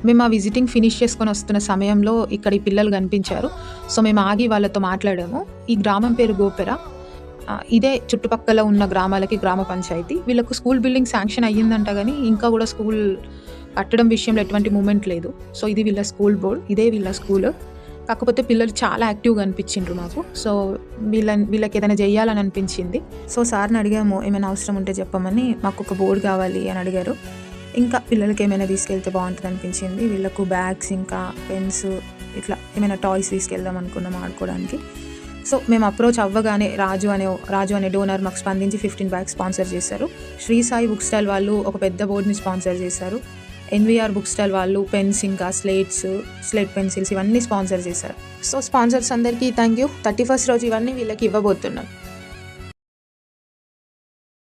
మేము ఆ visiting finish చేసుకొని వస్తున్న సమయంలో ఇక్కడ ఈ పిల్లలు కనిపించారు. సో మేము ఆగి వాళ్ళతో మాట్లాడాము. ఈ గ్రామం పేరు గోపెర. ఇదే చుట్టుపక్కల ఉన్న గ్రామాలకి గ్రామ పంచాయతీ. వీళ్ళకు స్కూల్ బిల్డింగ్ శాంక్షన్ అయ్యిందంట గానీ ఇంకా కూడా స్కూల్ కట్టడం విషయంలో ఎటువంటి మూమెంట్ లేదు. సో ఇది వీళ్ళ స్కూల్ బోర్డ్. ఇదే వీళ్ళ స్కూల్. కాకపోతే పిల్లలు చాలా యాక్టివ్గా అనిపించిండ్రు మాకు. సో వీళ్ళకి ఏదైనా చెయ్యాలని అనిపించింది. సో సార్ని అడిగాము ఏమైనా అవసరం ఉంటే చెప్పమని. మాకు ఒక బోర్డు కావాలి అని అడిగారు. ఇంకా పిల్లలకి ఏమైనా తీసుకెళ్తే బాగుంటుంది అనిపించింది. వీళ్ళకు బ్యాగ్స్ ఇంకా పెన్స్ ఇట్లా ఏమైనా టాయ్స్ తీసుకెళ్దాం అనుకున్నాం ఆడుకోవడానికి. సో మేము అప్రోచ్ అవ్వగానే రాజు అనే డోనర్ మాకు స్పందించి 15 బ్యాగ్స్ స్పాన్సర్ చేశారు. శ్రీ సాయి బుక్ స్టాల్ వాళ్ళు ఒక పెద్ద బోర్డుని స్పాన్సర్ చేశారు. ఎన్వీఆర్ బుక్ స్టాల్ వాళ్ళు పెన్స్ ఇంకా స్లేట్ పెన్సిల్స్ ఇవన్నీ స్పాన్సర్ చేశారు. సో స్పాన్సర్స్ అందరికీ థ్యాంక్ యూ. 31st రోజు ఇవన్నీ వీళ్ళకి ఇవ్వబోతున్నాం.